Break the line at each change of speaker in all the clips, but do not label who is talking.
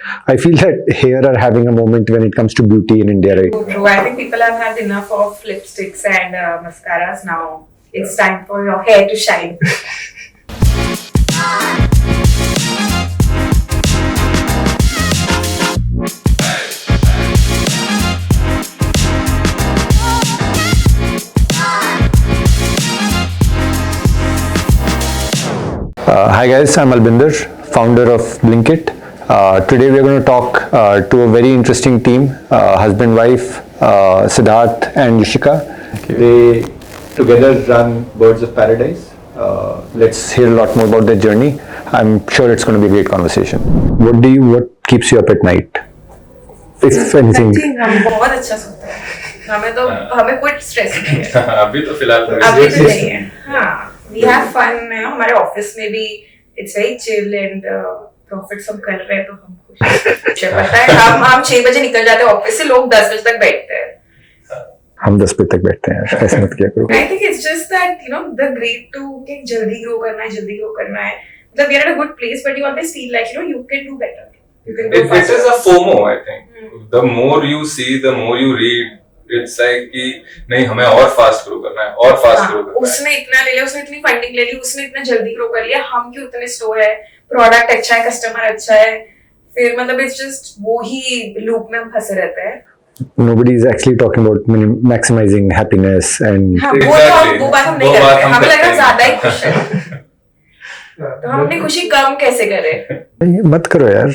I feel that hair are having a moment when it comes to beauty in India, right?
True. I think people have had enough of lipsticks and mascaras now. It's time for your hair to shine.
Hi guys, I'm Albinder, founder of Blinkit. Today we are going to talk to a very interesting team, husband, wife, Siddharth and Yushika. They together run Birds of Paradyes. Let's hear a lot more about their journey. I'm sure it's going to be a great conversation. What keeps you up at night? If anything.
हम बहुत अच्छा सोते हैं. हमें कोई stress नहीं है.
अभी तो फिलहाल
अभी तो नहीं है. हाँ. We have fun. हमारे ऑफिस में भी it's very chill and profits हम कर रहे हैं तो हम खुश हैं. पता है हम 6 बजे निकल जाते हैं ऑफिस से, लोग 10 बजे तक बैठते हैं.
हम 10 बजे तक बैठते हैं, ऐसे मत किया करो.
I think it's just that the greed to कि जल्दी ग्रो करना है. मतलब we are at a good place, but you always feel like you can do better. You can do
it is a FOMO, I think. The more you see, the more you read. It's like कि नहीं हमें और fast grow करना है, और fast grow करना है.
उसने इतना ले लिया, उसने इतनी फंडिंग ले ली, उसने इतना जल्दी ग्रो कर लिया, हम क्यों इतने स्लो है, प्रोडक्ट अच्छा है, कस्टमर अच्छा है, फिर मतलब it's just वो ही लूप में हम फंसे रहते हैं.
Nobody is actually talking about maximizing happiness and.
हाँ,
Exactly.
वो बात हम नहीं करते. हमें लग रहा है ज्यादा ही खुश है. तो हम अपनी खुशी कम कैसे करें?
मत करो यार.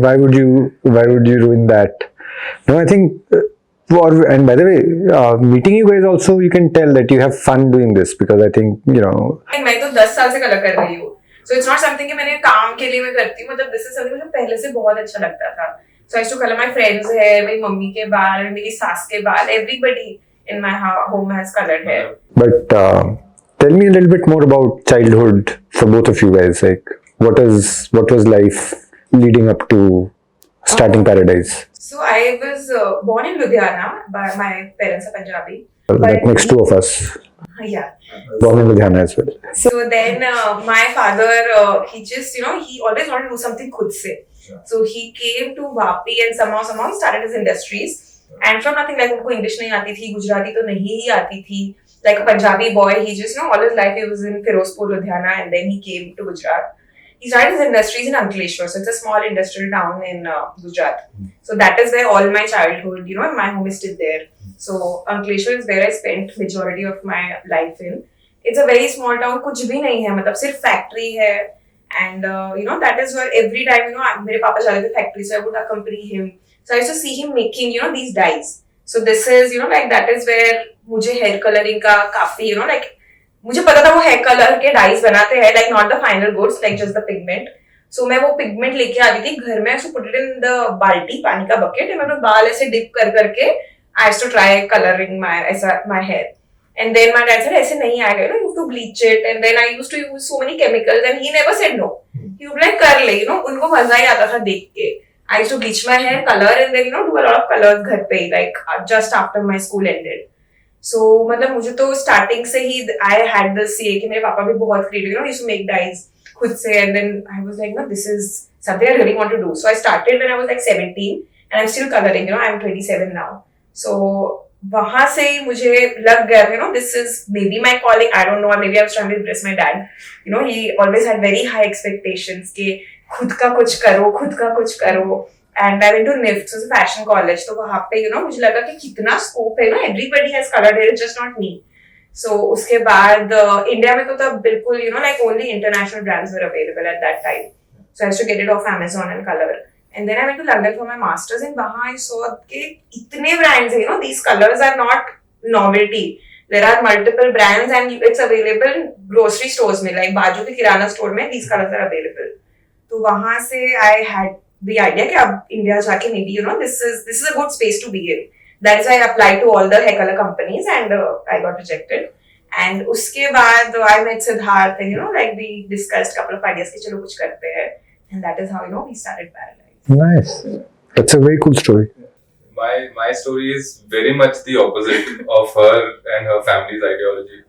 Why would you ruin that? No, I think. And by the way, meeting you guys also, you can tell that you have fun doing this because I think
मैं तो 10 साल से कलर कर रही हूँ. So it's not something कि मैंने काम के लिए मैं करती हूँ. मतलब this is something मुझे पहले से बहुत अच्छा लगता था. So I used to color my friends' hair, मेरी मम्मी के बाल, मेरी सास के बाल. Everybody in my home has colored hair.
But tell me a little bit more about childhood for both of you guys. Like, what was life leading up to starting Paradyes?
So I was born in Ludhiana, but my parents are Punjabi.
Like next two of us.
Yeah.
Born in Ludhiana as well.
So then my father, he just, he always wanted to do something khud se. So he came to Vapi and somehow started his industries. And from nothing, like उनको English नहीं आती थी, Gujarati तो नहीं ही आती थी. Like a Punjabi boy, he just, all his life he was in Firozpur, Ludhiana, and then he came to Gujarat. He started his industries in Ankleshwar, so it's a small industrial town in Gujarat. So that is where all my childhood, my home is still there. So Ankleshwar is where I spent majority of my life in. It's a very small town, कुछ भी नहीं है, मतलब सिर्फ factory है. And that is where every time, मेरे पापा जाते थे factory, so I would accompany him. So I used to see him making, these dyes. So this is, like that is where मुझे hair coloring का काफी, like मुझे पता था वो हेयर कलर के डाइज बनाते हैं, like not the final goods, like just the pigment. So मैं वो पिगमेंट लेके आती थी घर में, so put it in the बाल्टी, पानी का बकेट, मैं अपने बाल ऐसे डिप कर करके I used to try colouring my hair. And then my dad said ऐसे नहीं आएगा, you have to bleach it. And then I used to use so many chemicals and he never said no. He would like कर ले, उनको मजा ही आता था देख के. I used to bleach my hair, colour and then do a lot of colours घर पे, like just after my school ended. So मतलब मुझे तो स्टार्टिंग से ही I had this ये कि मेरे पापा भी बहुत creative, used to make dyes खुद से. And then I was like, no, this is something I really want to do. So I started when I was like 17 and I'm still coloring, I'm 27 now. So वहाँ से ही मुझे लग गया, this is maybe my calling, I don't know, or maybe I was trying to impress my dad. He always had very high expectations कि खुद का कुछ करो. And I went to NIFT, so it's a fashion college. तो वहाँ पे मुझे लगा कि कितना स्कोप है, everybody has colored hair, just not me. So उसके बाद इंडिया में तो तब बिल्कुल like only international brands were available at that time. So I used to get it off Amazon and color. And then I went to London for my masters, and वहाँ I saw कि इतने brands हैं, these colors are not novelty. There are multiple brands and it's available in grocery stores में, like बाजू के किराना store में these colors are available. तो वहाँ से I had the idea कि अब इंडिया जाके maybe this is a good space to be in. That is why I applied to all the hair color companies and I got rejected. And उसके बाद I met Siddharth and like we discussed couple of ideas कि चलो कुछ करते हैं. And that is how we started Paradyes.
Nice. That's a very cool story.
My story is very much the opposite of her and her family's ideology.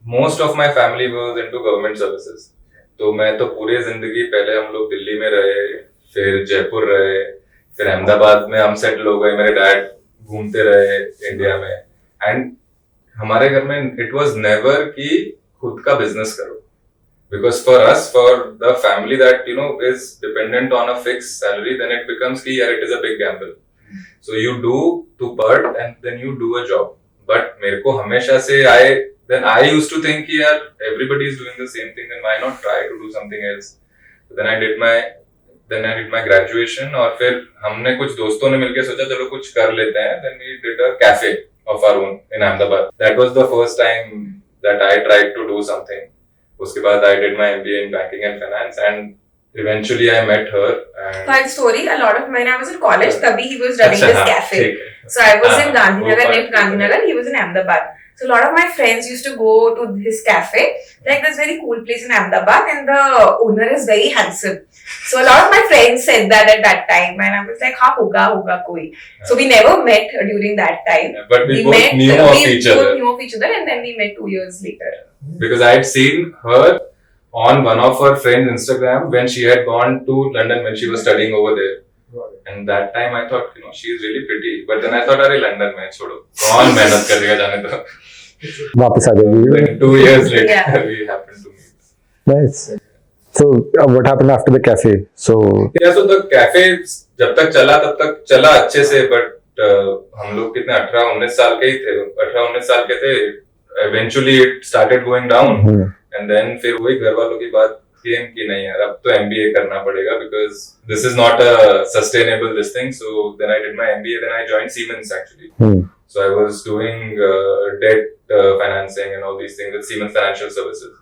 Most of my family was into government services. तो मैं तो पूरे जिंदगी पहले हम लोग दिल्ली में रहे, फिर जयपुर रहे, फिर अहमदाबाद में हम सेटल हो गए, मेरे डैड घूमते रहे इंडिया में. एंड हमारे घर में इट वाज नेवर कि खुद का बिजनेस करो, because for us, for the family that is dependent on a fixed salary, then it becomes कि यार it is a big gamble. So you do to part and then you do a job. But मेरे को हमेशा से then I used to think कि यार everybody is doing the same thing, then why not try to do something else? So then I did my graduation, और फिर हमने कुछ दोस्तों ने मिलके सोचा चलो कुछ कर लेते हैं. Then we did a cafe of our own in Ahmedabad. That was the first time that I tried to do something. उसके बाद I did my MBA in banking and finance, and eventually I met her.
Fun story. A lot of when I was in college, तभी he was running this cafe. So I was in Gandhinagar, named Gandhinagar. He was in Ahmedabad. So a lot of my friends used to go to his cafe. Like this very cool place in Ahmedabad, and the owner is very handsome. So a lot of my friends said that at that time, and I was like, "हाँ होगा कोई." So we never met during that time.
Yeah, but we both knew of each other,
and then we met 2 years later.
Because I had seen her on one of her friends' Instagram when she had gone to London when she was studying over there. And that time I thought, she is really pretty. But then I thought, अरे London में छोड़ो, कौन मेहनत करेगा जाने दो.
वापस आ जाएगी.
Then 2 years later, we happened to meet.
Nice. So what happened after the cafe? So
the cafe जब तक चला तब तक चला अच्छे से, but हम लोग कितने 18-19 साल के ही थे. 18-19 साल के थे. Eventually it started going down. And then फिर वही घर वालों की बात came कि नहीं यार अब तो MBA करना पड़ेगा, because this is not a sustainable this thing. So then I did my MBA, then I joined Siemens actually. So I was doing debt financing and all these things with Siemens Financial Services.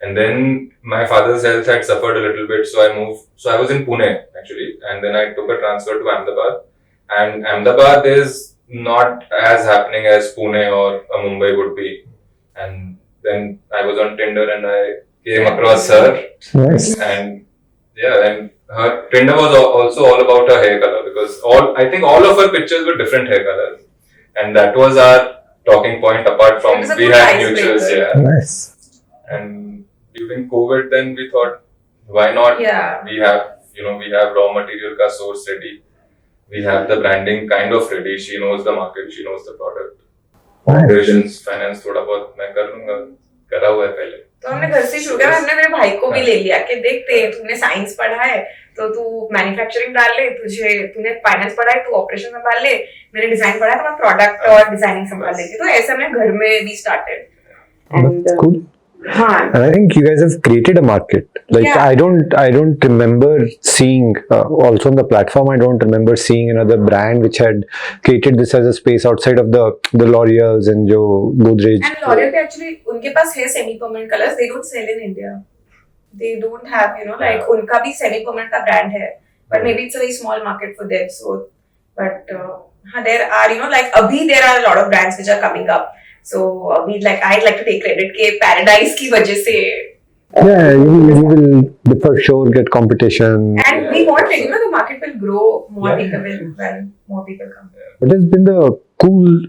And then my father's health had suffered a little bit, so I moved. So I was in Pune actually, and then I took a transfer to Ahmedabad. And Ahmedabad is not as happening as Pune or Mumbai would be. And then I was on Tinder and I came across her.
nice.
And yeah, and her Tinder was also all about her hair color, because I think all of her pictures were different hair colors, and that was our talking point. Apart from we had mutuals,
Nice.
And during COVID, then we thought, why not?
Yeah.
We have raw material ka source ready. We have the branding kind of ready. She knows the market. She knows the product. Operations, finance थोड़ा बहुत मैं कर लूँगा, करा हुआ है पहले.
तो हमने घर से शुरू किया. हमने मेरे भाई को भी ले लिया कि देखते तूने साइंस पढ़ा है तो तू मैन्युफैक्चरिंग डाल ले, तूने फाइनेंस पढ़ा है तू ऑपरेशन संभाल ले, मैंने डिजाइन पढ़ा है तो मैं प्रोडक्ट और डिजाइनिंग संभाल लेती. तो ऐसे हमने घर में भी स्टार्टेड.
That's cool.
हाँ.
And I think you guys have created a market. Like
Yeah.
I don't remember seeing also on the platform. I don't remember seeing another brand which had created this as a space outside of the L'Oreals and जो Godrej.
And L'Oreal they actually उनके पास है semi permanent colors. They don't sell in India. They don't have like उनका भी semi permanent का brand है. But maybe it's a very small market for them. So, but हाँ there are like अभी there are a lot of brands which are coming up. So I'd like to take credit के Paradyes की वजह से.
Yeah, you will for sure get competition.
And we want it, the market will grow, more people will, when more people come.
What has been the cool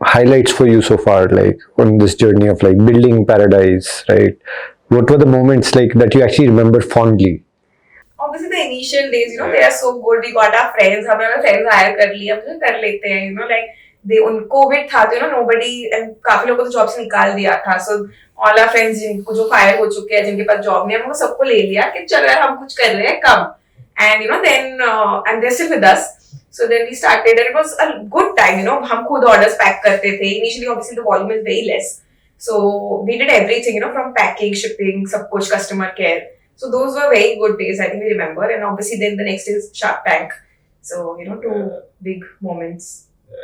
highlights for you so far, like on this journey of like building Paradyes, right? What were the moments like that you actually remember fondly?
Obviously the initial days, they are so good. We got our friends, हमने अपने friends hire कर लिए, हम कर लेते हैं, like COVID था तो nobody, and काफी लोगों को तो जॉब से निकाल दिया था. So all our friends जिनको जो फायर हो चुके हैं, जिनके पास जॉब नहीं है, हमको सबको ले लिया कि चल यार हम कुछ कर रहे हैं कम. And then and they're still with us. So then we started and it was a good time. हम खुद orders pack करते थे. Initially obviously the volume is very less. So we did everything, from packing, shipping, सब कुछ, customer care. So those were very good days. I think we remember. And obviously then the next is Shark Tank. So two big moments.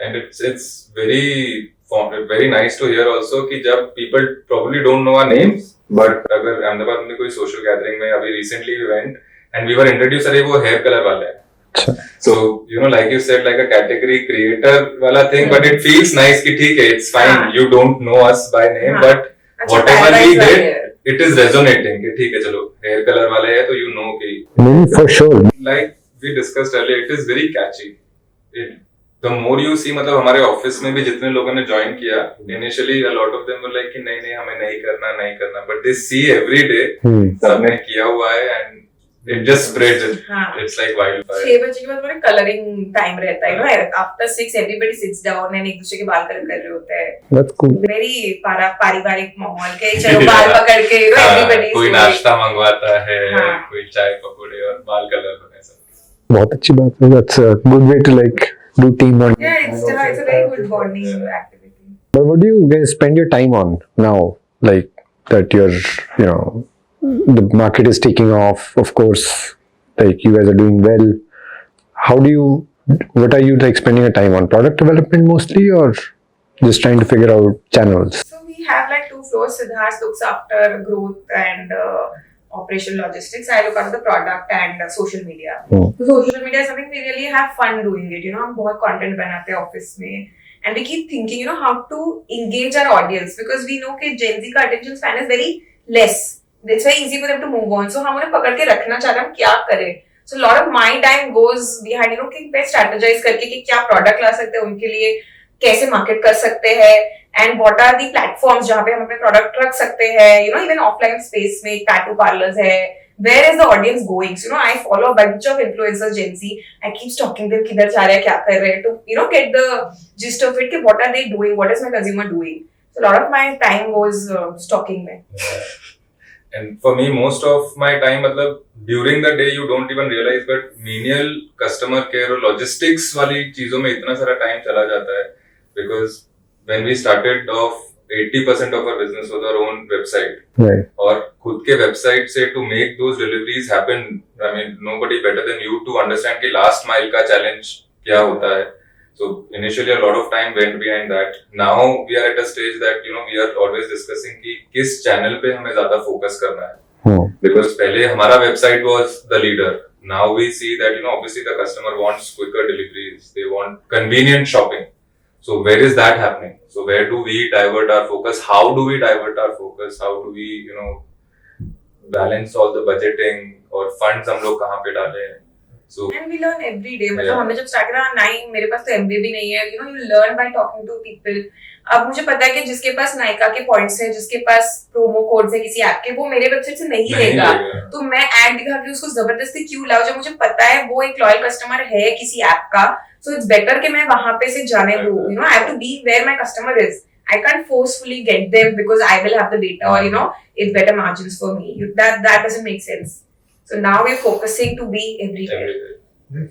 And it's very nice to hear also कि जब people probably don't know our names, but अगर अहमदाबाद में कोई social gathering में अभी recently we went and we were introduced, अरे वो hair color वाले हैं. So like you said, like a category creator वाला thing, but it feels nice कि ठीक है, it's fine, you don't know us by name, but whatever we did, it is resonating कि ठीक है चलो hair color वाले हैं तो कि
For sure.
Like we discussed earlier, it is very catchy. The more you see, मतलब हमारे ऑफिस में भी जितने लोगों ने ज्वाइन किया, initially a lot of them were like कि नहीं हमें नहीं करना, but they see every day सबने किया हुआ है and It just spreads.
हाँ.
It's like wildfire.
6 बजे के बाद मेरा कलरिंग टाइम रहता है, you know, after 6 everybody sits down and एक दूसरे के बाल कलर कर रहे होते हैं.
That's cool.
Very पारिवारिक माहौल के, चलो बाल पकड़ के, you know, everybody.
कोई नाश्ता मंगवाता है,
हाँ.
कोई चाय पकौड़े और बाल कलर होने से.
बहुत अच्छी बात है. That's a good way to like do team bonding.
Yeah, it's a very good bonding activity.
But what do you guys spend your time on now? Like that you're, you know, the market is taking off, of course, like you guys are doing well. What are you like spending your time on? Product development mostly or just trying to figure out channels?
So we have like 2 floors. Siddharth looks after growth and operational logistics. I look after the product and social media.
Hmm.
So social media is something we really have fun doing it. You know, हम बहुत content बनाते हैं office में. And we keep thinking, you know, how to engage our audience because we know that Gen Z का attention span is very less. It's very easy for them to move on. So हम उन्हें पकड़ के रखना चाह रहे हैं, हम क्या करें? So a lot of my time goes behind, you know, कि मैं strategize करके कि क्या product ला सकते हैं उनके लिए, कैसे market कर सकते हैं, and what are the platforms जहाँ पे हम अपने product रख सकते हैं, you know, even offline space में tattoo parlors है. Where is the audience going? So, you know, I follow a bunch of influencers, Gen Z. I keep stalking them, किधर जा रहे हैं, क्या कर रहे हैं, to, you know, get the gist of it, कि what are they doing, what is my consumer doing. So, a lot of my time goes stalking में.
And for me, most of my time, मतलब during the day, you don't even realize, but menial customer care और logistics वाली चीजों में इतना सारा time चला जाता है, because when we started off, 80% of our business was our own website.
Right.
और खुद के website से to make those deliveries happen, I mean, nobody better than you to understand कि last mile का challenge क्या होता है. So initially a lot of time went behind that. Now we are at a stage that, you know, we are always discussing कि किस channel पे हमें ज़्यादा focus करना है. Because पहले हमारा website was the leader. Now we see that, you know, obviously the customer wants quicker deliveries. They want convenient shopping. So where is that happening? So where do we divert our focus? How do we divert our focus? How do we, you know, balance all the budgeting और funds हम लोग कहाँ पे डालें? So
and we learn every day. मतलब हमने जब start करा, नहीं मेरे पास तो MBA भी नहीं है. You know, you learn by talking to people. अब मुझे पता है कि जिसके पास नायका के पॉइंट्स हैं, जिसके पास प्रोमो कोड्स है किसी ऐप के, वो मेरे वेबसाइट से नहीं लेगा. तो मैं ऐड दिखा के उसको जबरदस्ती क्यों लाऊं जब मुझे पता है वो एक लॉयल कस्टमर है किसी ऐप का. So it's better कि मैं वहां पे से जाने दूं. You know, I have to be where my customer is. I can't forcefully get them because I will have the data or, you know, it's better margins for me. That doesn't make sense. So now we're focusing to be everywhere.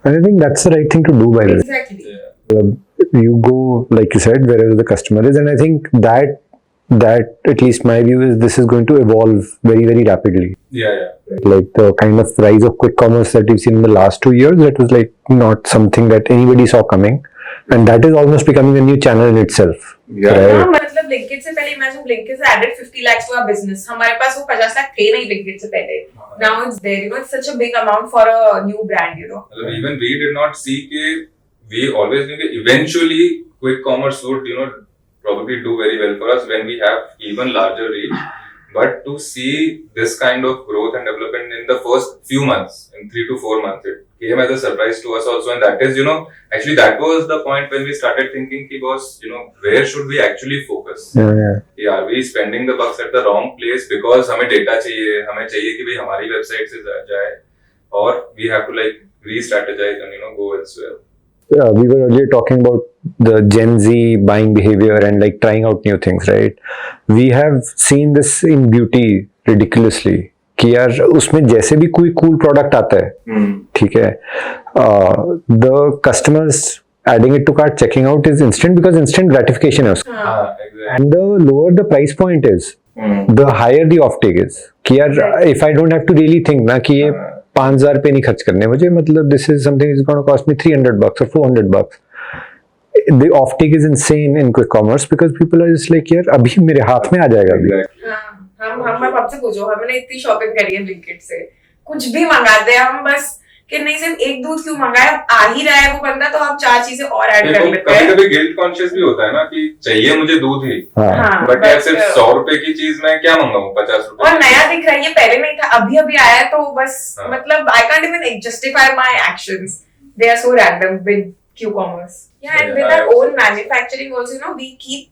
And I think that's the right thing to do, by the way.
Exactly.
You go, like you said, wherever the customer is, and I think that at least my view is this is going to evolve very, very rapidly.
Yeah.
Like the kind of rise of quick commerce that we've seen in the last 2 years, that was like not something that anybody saw coming, and that is almost becoming a new channel in itself.
Yeah.
Right?
हाँ, मतलब Blinkit से पहले imagine Blinkit से added 50 lakhs to our business. हमारे पास वो 50 लाख थे नहीं Blinkit से पहले. Now it's there. You know, it's such a big amount for a new brand. You know.
Even we did not see कि we always knew that eventually quick commerce would, you know, probably do very well for us when we have even larger reach. But to see this kind of growth and development in the first few months, in 3 to 4 months, it came as a surprise to us also. And that is, you know, actually that was the point when we started thinking, ki boss, you know, where should we actually focus?
Yeah.
Are we spending the bucks at the wrong place because हमें data चाहिए, हमें चाहिए कि भाई हमारी website से जाए, or we have to like re-strategize and, you know, go elsewhere.
Yeah, we were earlier talking about the Gen Z buying behavior and like trying out new things, right? We have seen this in beauty ridiculously. कि यार उसमें जैसे भी कोई cool product आता है, ठीक है, the customers adding it to cart, checking out is instant because instant gratification है उसका.
Exactly.
And the lower the price point is, the higher the offtake is. कि यार if I don't have to really think ना कि ये 5,000 रुपए नहीं खर्च करने मुझे, मतलब this is something is going to cost me $300 or $400. The offtake is insane in quick commerce because people are just like, यार अभी मेरे हाथ में आ जाएगा अभी.
हम आपसे पूछो, हमने इतनी शॉपिंग करी है ब्लिंकिट से, कुछ भी मंगाते हैं हम बस कि नहीं सिर्फ एक दूध क्यों मंगाए, आ ही रहा है वो बंदा तो हम 4 चीजें और ऐड कर लेते हैं.
कभी-कभी गिल्ट कॉन्शियस भी होता है ना कि चाहिए मुझे दूध ही, बट यार सिर्फ 100 रुपए की चीज मैं क्या मंगाऊं, 50 रुपए
और नया दिख रहा है, ये पहले नहीं था, अभी आया तो बस मतलब I can't even justify my actions. They are so random with Q-commerce. Yeah, and
Yeah,
with
I
our
also-
own manufacturing also, we keep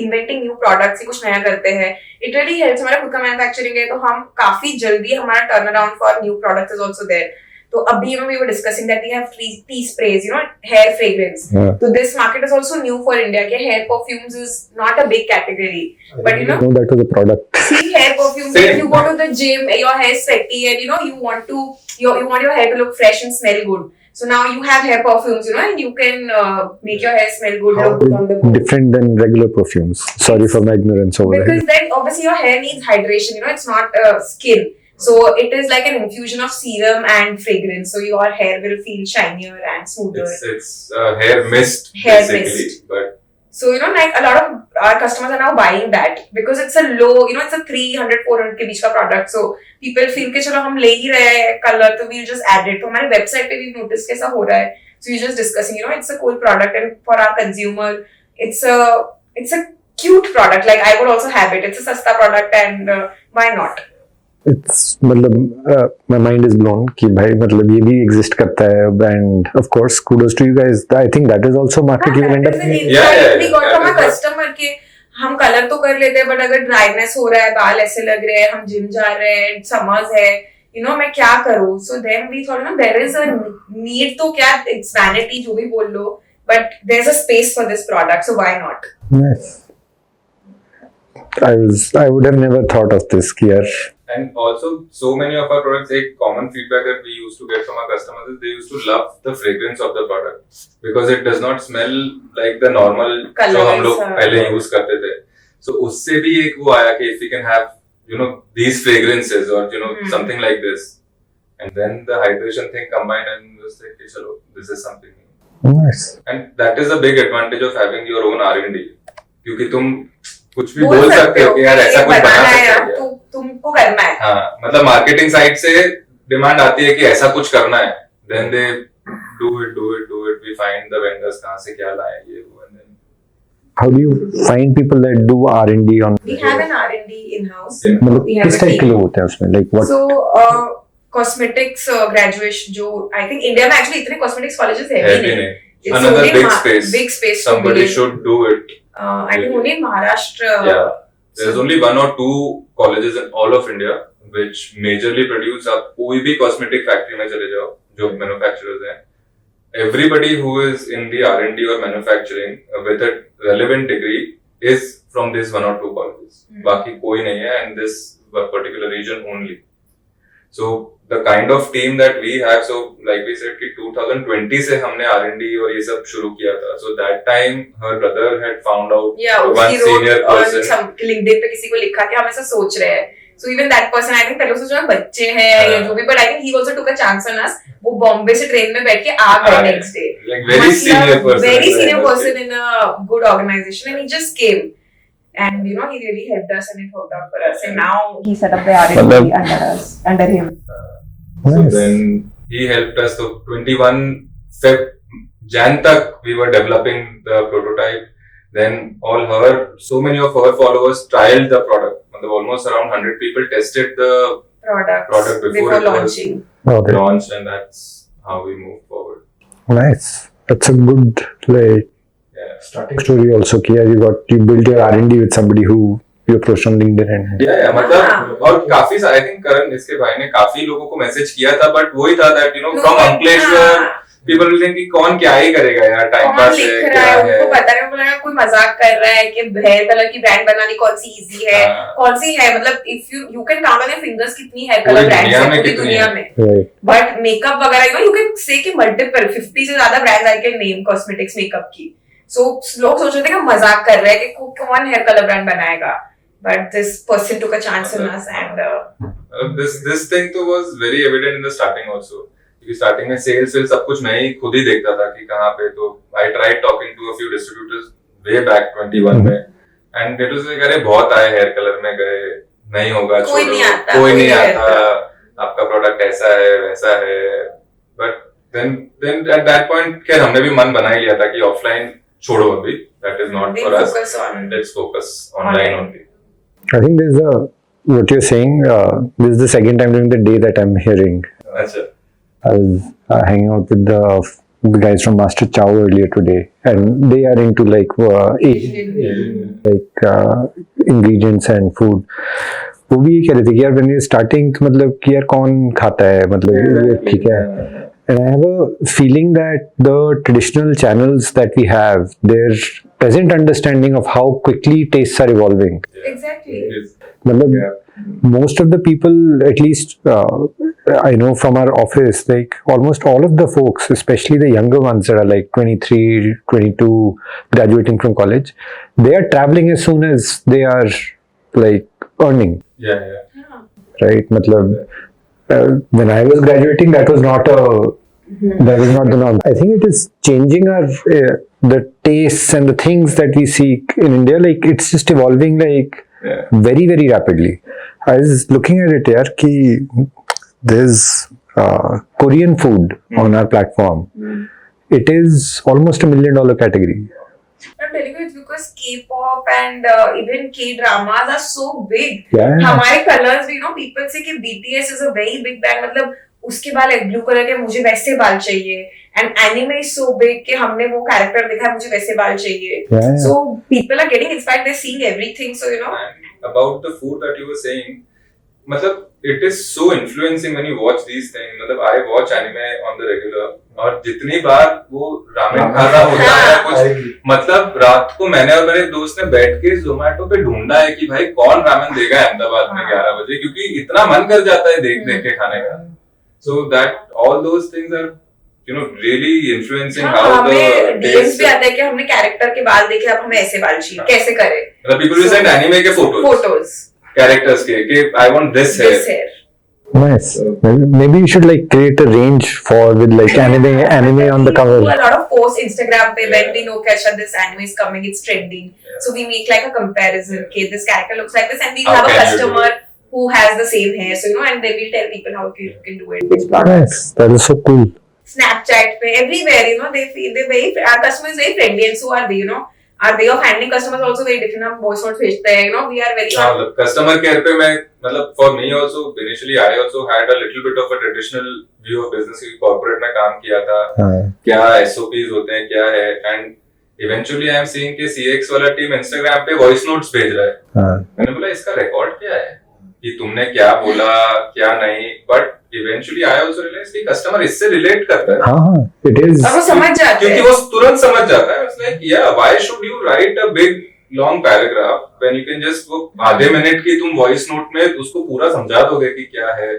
inventing new products. कुछ नया करते हैं. It really helps. हमारा खुद का manufacturing है, तो हम काफी जल्दी हमारा turnaround for new products is also there. तो अभी we were discussing that we have tea sprays, hair fragrance.
Yeah.
So this market is also new for India. कि hair perfumes is not a big category, but
No, that was a product.
see hair perfumes.
Same.
If you go to the gym, your hair is sweaty, and you want your hair to look fresh and smell good. So now you have hair perfumes, and you can make your hair smell good, look good on the go.
Different than regular perfumes. Sorry for my ignorance over
Because
here.
then obviously your hair needs hydration, it's not skin. So it is like an infusion of serum and fragrance. So your hair will feel shinier and smoother.
It's hair mist,
Hair
basically.
mist.
But
So, like a lot of our customers are now buying that because it's a low, it's a 300, 400 के बीच का product. So, people feel कि चलो हम ले ही रहे हैं color तो we'll just add it. तो हमारे website पे भी notice कैसा हो रहा है. So, we're just discussing, it's a cool product and for our consumer, it's a cute product. Like, I would also have it. It's a sasta product and why not?
It's मतलब my mind is blown कि भाई मतलब ये भी exist करता है and of course kudos to you guys. I think that is also market you will end up.
That is an
Yeah,
insight
yeah,
we
yeah.
got from a
That is
customer के हम colour तो कर लेते हैं but अगर dryness हो रहा है बाल ऐसे लग रहे हैं हम जिम जा रहे हैं समर्स है मैं क्या करूँ so then we thought there is a need तो क्या इट्स वैनिटी जो भी बोल लो but there is a space for this product so why not
Nice. I would have never thought of this here.
And also, so many of our products, a common feedback that we used to get from our customers is they used to love the fragrance of the product because it does not smell like the normal जो हम लोग पहले use करते थे. So उससे भी एक वो आया कि if we can have these fragrances or something like this, and then the hydration thing combined and was like okay, चलो this is something new.
Nice.
And that is a big advantage of having your own R&D क्योंकि तुम कुछ भी बोल सकते हो कि यार ऐसा कुछ बना सकते हो
तुमको करना है
हाँ मतलब मार्केटिंग साइड से डिमांड आती है कि ऐसा कुछ करना है then they do it we find the vendors कहाँ से क्या लाए ये वो and then
How do you find people that do R&D on?
we have an R&D in house
मतलब
we have
किस
a
टाइप के
team.
लोग होते हैं उसमें like what?
So cosmetics graduation जो I think India में actually इतने cosmetics colleges है
है
ही
भी
नहीं.
नहीं
It's
another
only
big space
to
somebody
begin.
should do it
I think only in Maharashtra.
yeah there's only one or two colleges in all of India which majorly produce आप कोई भी cosmetic factory में चले जाओ जो manufacturers हैं everybody who is in the R&D or manufacturing with a relevant degree is from this one or two colleges बाकी कोई नहीं है and this particular region only so the kind of team that we have so like we said कि 2020 से हमने R&D और ये सब शुरू किया था so that time her brother had found out one senior person
some LinkedIn पे किसी को लिखा कि हम ऐसा सोच रहे हैं so even that person I think पहले उसने सोचा बच्चे हैं या जो भी but I think he also took a chance on us वो बॉम्बे से ट्रेन में बैठ के आ गए next day
like very senior
person in a good organization and he just came and he really helped us and it worked out for us and now he set up the R&D under him.
So
Nice.
then he helped us. So 21 Feb Jan tak we were developing the prototype. Then so many of her followers trialed the product. Almost around 100 people tested the product before it
launching.
Okay.
was launched, and that's how we moved forward.
Nice. That's a good like
Yeah.
starting story also. कि you built your R&D with somebody who you approached on LinkedIn and
Yeah, मतलब और काफी I think करण इसके भाई ने काफी लोगों को मैसेज किया था बट वही था that from Ankleshwar people will think कि कौन क्या ही करेगा यार टाइम पास है क्या है
उनको पता नहीं बोला कोई मजाक कर रहा है कि हेयर कलर की ब्रांड बनानी कौन सी इजी है कौन सी है मतलब if you can count on your fingers कितनी हेयर कलर ब्रांड्स हैं पूरी दुनिया में
right.
बट मेकअप वगैरह यू कैन से कि मल्टीपल 50 से ज्यादा brands I can name cosmetics makeup की सो लोग सोच रहे थे कि मजाक कर रहे हैं कि कौन हेयर कलर ब्रांड बनाएगा but this person took a chance on us and
this thing तो was very evident in the starting also क्योंकि स्टार्टिंग में सेल्स सब कुछ मैं ही खुद ही देखता था कि कहाँ पे तो I tried talking to a few distributors way back 21 में एंड इट वाज लाइक अरे बहुत आए हेयर कलर में गए नहीं होगा
कोई नहीं
आता आपका प्रोडक्ट ऐसा है वैसा है but then at that point खैर हमने भी मन बना ही लिया था कि ऑफलाइन छोड़ो अभी that is not for us let's focus online only
I think what you're saying, this is the second time during the day that I'm hearing.
अच्छा
I was hanging out with the the guys from Master Chow earlier today, and they are into like ingredients and food. वो भी ये कह रहे थे कि यार when you're starting मतलब कि यार कौन खाता है मतलब ये ठीक है. And I have a feeling that the traditional channels that we have, their present understanding of how quickly tastes are evolving.
Exactly.
मतलब most of the people, at least I know from our office, like almost all of the folks, especially the younger ones that are like 23, 22, graduating from college, they are traveling as soon as they are like earning.
Yeah.
Right? Matlab, when I was graduating, that was not the norm. I think it is changing our the tastes and the things that we seek in India. Like it's just evolving like very, very rapidly. I was looking at it here कि there's Korean food on our platform. It is almost $1 million category.
I'm telling you, it's because K-pop and even K-dramas are so big.
Yeah.
हमारे colors भी, people say कि BTS is a very big band. मतलब उसके बाल blue color के, मुझे वैसे बाल चाहिए. And anime is so big कि हमने वो character देखा है, मुझे वैसे बाल चाहिए.
Yeah.
So people are getting inspired. They're seeing everything. So
And about the food that you were saying, मतलब it is so influencing when you watch these things. मतलब I watch anime on the regular और जितनी बार वो ramen खा रहा होता है कुछ मतलब रात को मैंने और मेरे दोस्त ने बैठ के जोमेटो पे ढूंढा है कि भाई कौन रामेन देगा अहमदाबाद में 11 बजे क्योंकि इतना मन कर जाता है देख देख के खाने का. So that all those things are really influencing how the
DMs भी आता है कि हमने कैरेक्टर के बाल देखे अब हमें ऐसे बाल चाहिए कैसे करें.
मतलब people will send anime के photos characters के I want this hair.
Nice. Maybe you should like create a range for with like anime on the cover.
We do a lot of posts Instagram pe when we know that this anime is coming, it's trending. So we make like a comparison. Okay, this character looks like this, and we have a customer who has the same hair. So and they will tell people how you can do it. Which
Nice. That is so cool.
Snapchat pe everywhere, they very our customer is very friendly, and so are they. Our way of handling customers also very different. हम voice note भेजते हैं, we are very.
Customer care पे मैं मतलब for me also initially I also had a little bit of a traditional view of business क्योंकि corporate में काम किया था. क्या SOPs होते हैं क्या है and eventually I am seeing कि CX वाला team Instagram पे voice notes भेज रहा है. मैंने बोला इसका record क्या है कि तुमने क्या बोला क्या नहीं but eventually I also realized कि customer इससे relate करता है.
हाँ, it is.
अब वो समझ जाते हैं.
क्योंकि वो तुरंत समझ जाता है. It's like yeah, why should you write a big long paragraph when you can just वो आधे मिनट की तुम voice note में उसको पूरा समझा दोगे कि क्या है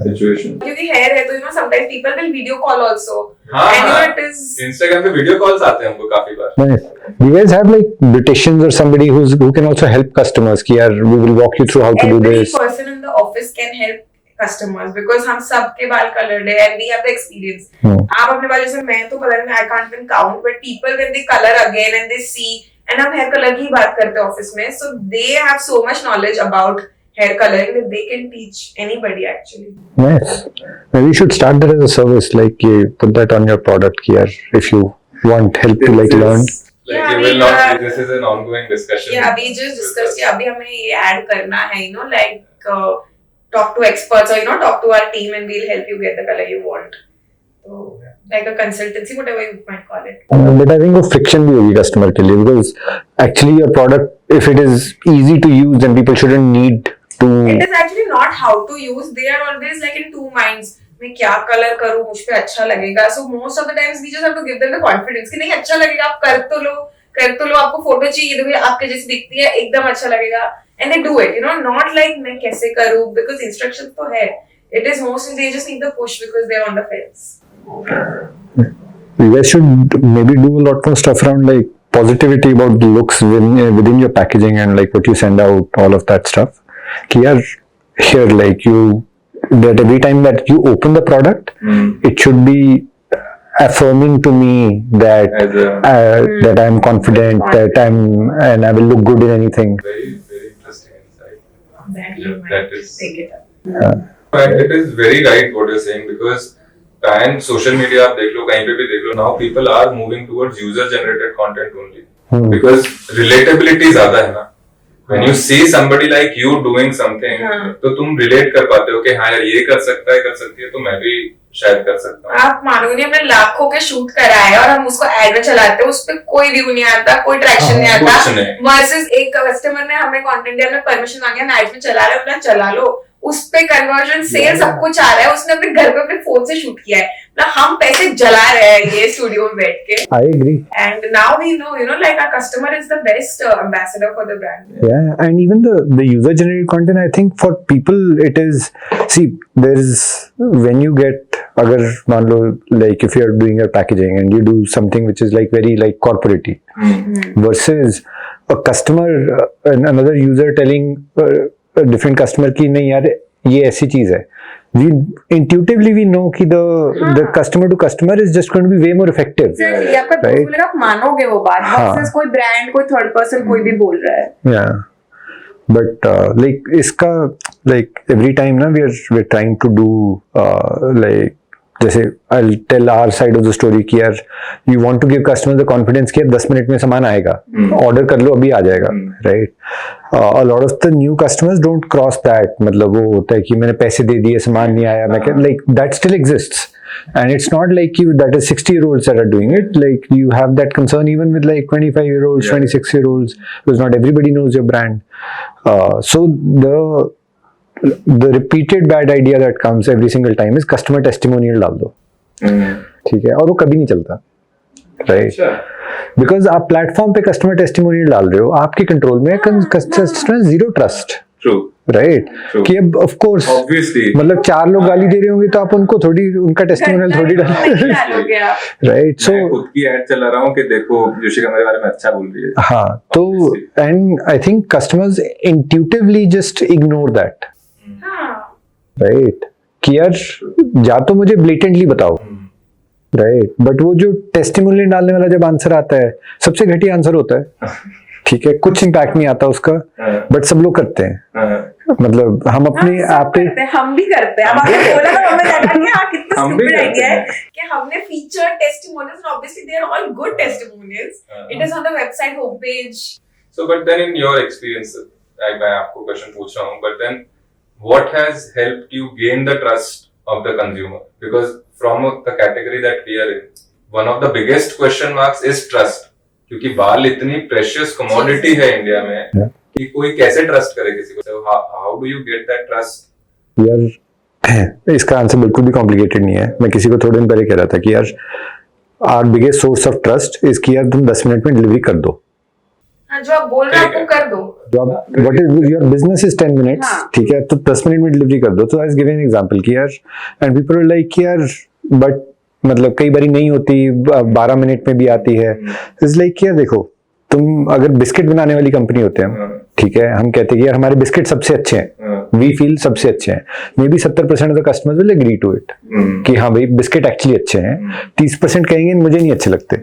situation.
क्योंकि hair है तो sometimes people will video call also.
हाँ,
and it is.
Instagram पे video calls आते हैं हमको काफी बार.
Nice. Do you guys have like beauticians or somebody who can also help customers? कि यार we will walk you through how to do this.
Every person in the office can help customers because हम सबके बाल colored है and we have the experience. आप अपने बाल जैसे मैं तो color में I can't even count, but people when they color again and they see and हम hair color की बात करते हैं office में, so they have so much knowledge about hair coloring that they can teach anybody actually.
Nice. Maybe you should start that as a service, like put that on your product here if you want help to like learn.
Like you will not. This is an ongoing discussion.
Yeah, we just discussed कि अभी हमें ये add करना है, like. Talk to experts or talk to our team and we'll help you get the color you want. So like a consultancy, whatever you might call it.
But I think वो friction भी होगी customer के लिए because actually your product, if it is easy to use, then people shouldn't need to.
It is actually not how to use. They are always like in two minds. मैं क्या color करूँ मुझ पे अच्छा लगेगा. So most of the times we just have to give them the confidence कि नहीं अच्छा लगेगा आप कर तो लो आपको फोटो चाहिए देखो आपके जैसी दिखती है एकदम अच्छा लगेगा. And they do it, not like मैं कैसे करूँ because instructions तो है. It is mostly they just need the push because they're on the fence.
You guys should maybe do a lot more stuff around like positivity about the looks within your packaging and like what you send out, all of that stuff. Here like that every time that you open the product, it should be affirming to me that that I'm confident, that and I will look good in anything.
Very, very interesting insight.
That is take it up.
And it is very right what you're saying because and social media आप देख लो कहीं पे भी देख लो now people are moving towards user generated content only because relatability ज़्यादा है ना When you see somebody like you doing something, तो तुम रिलेट कर पाते हो कि हाँ यार ये कर सकता है, कर सकती है, तो मैं भी शायद कर सकता हूँ।
आप मानोगे नहीं, हमने लाखों के शूट कराए और हम उसको एड में चलाते हैं, उस पे कोई व्यू नहीं आता, कोई ट्रैक्शन नहीं आता। वर्सेस एक कस्टमर ने हमें कंटेंट दिया, हमें परमिशन मांगी, हम एड में चला रहे हैं, अपना चला लो, उस पे कन्वर्जन सेल सब कुछ आ रहा है, उसने अपने घर पे अपने फोन से शूट किया है ना, हम पैसे जला रहे हैं ये स्टूडियो में बैठ के।
I agree.
And now we know, like our customer is the best ambassador for the brand.
Yeah, and even the user generated content, I think for people it is, see, there's when you get, agar मान लो, like if you are doing your packaging and you do something which is like very like corporate versus a customer, another user telling different customer की नहीं यार ये ऐसी चीज है, we intuitively we know कि the customer to customer is just going to be way more effective.
Exactly. आपका दोस्त बोलेगा, आप मानोगे वो बात, versus कोई ब्रांड, कोई थर्ड पर्सन कोई भी बोल रहा है।
Yeah, but like इसका like every time ना we're trying to do like जैसे I'll tell our side of the story कि यार you want to give customers the confidence कि यार 10 मिनट में सामान आएगा, ऑर्डर कर लो अभी आ जाएगा, right? A lot of the new customers don't cross that, मतलब वो होता है कि मैंने पैसे दे दिए सामान नहीं आया, मैं like that still exists, and it's not like you that is 60-year-olds that are doing it, like you have that concern even with like 25-year-olds, 26-year-olds, because not everybody knows your brand. So the repeated bad idea that comes every single time is customer testimonial डाल दो, ठीक है, और वो कभी नहीं चलता, right? Because आप प्लेटफॉर्म पे कस्टमर टेस्टिमोनियल डाल रहे हो, आपके कंट्रोल में कस्टमर जीरो ट्रस्ट, राइट? कि अब ऑफ कोर्स मतलब 4 लोग गाली दे रहे होंगे तो आप उनको थोड़ी उनका टेस्टिमोनियल थोड़ी डालोगे, राइट? सो
खुद की ऐड चला रहा हूँ कि देखो युशिका मेरे बारे में अच्छा बोल रही है।
हाँ, तो and I think customers intuitively just ignore that, right? कि यार या तो मुझे ब्लेटेंटली बताओ, राइट? बट वो जो टेस्टिमोनियल डालने वाला जब आंसर आता है, सबसे घटिया आंसर होता है, ठीक है, कुछ इम्पैक्ट नहीं आता उसका, बट सब लोग करते हैं। मतलब हम अपने ऐप पे
हम भी करते हैं। अब आपने बोला ना, हमें लगा कि हाँ कितना स्टूपिड आइडिया है कि हमने feature testimonials, and obviously they are all good testimonials. It is on the website homepage.
So but then in your experience, मैं आपको क्वेश्चन पूछ रहा हूँ, but then what has helped you gain the trust of the consumer? Because from the category that we are in, one of the biggest question marks is trust. क्योंकि बाल इतनी precious commodity है India में कि कोई कैसे trust करे किसी को? So how do you get that trust?
यार इसका आंसर बिल्कुल भी कॉम्प्लिकेटेड नहीं है। मैं किसी को थोड़े दिन पहले कह रहा था कि यार our biggest source of trust is कि यार तुम 10 मिनट में डिलीवरी कर दो,
जो आप बोल रहे हैं आपको कर दो,
जो आप what is your business is 10 minutes, ठीक है, तो 10 मिनट में डिलीवरी कर दो। तो I was giving an example कि यार एंड पीपल आर लाइक कि यार बट मतलब कई बारी नहीं होती, 12 मिनट में भी आती है। इट्स लाइक यार देखो, तुम अगर बिस्किट बनाने वाली कंपनी होते हैं, ठीक है, हम कहते हैं कि यार हमारे बिस्किट सबसे अच्छे हैं, वी फील सबसे अच्छे हैं, maybe 70% of the customers will agree to it कि हाँ भाई बिस्किट एक्चुअली अच्छे हैं, 30% कहेंगे मुझे नहीं अच्छे लगते,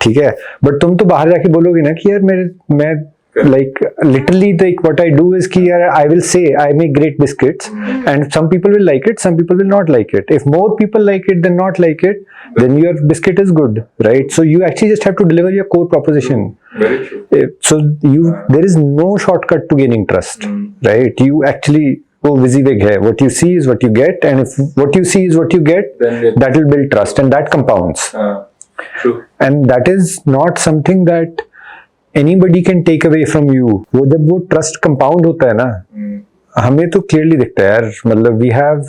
ठीक है। बट तुम तो बाहर जाके बोलोगे ना कि यार मैं like literally like what I do is कि यार I will say I make great biscuits and some people will like it, some people will not like it. If more people like it than not like it, then your biscuit is good, right? So you actually just have to deliver your core proposition.
Very true.
So there is no shortcut to gaining trust, right? You actually वो WYSIWYG है, what you see is what you get, and if what you see is what you get, that will build trust and that compounds.
True.
And that is not something that anybody can take away from you. वो जब वो trust compound होता है ना, हमें तो clearly दिखता है यार। मतलब we have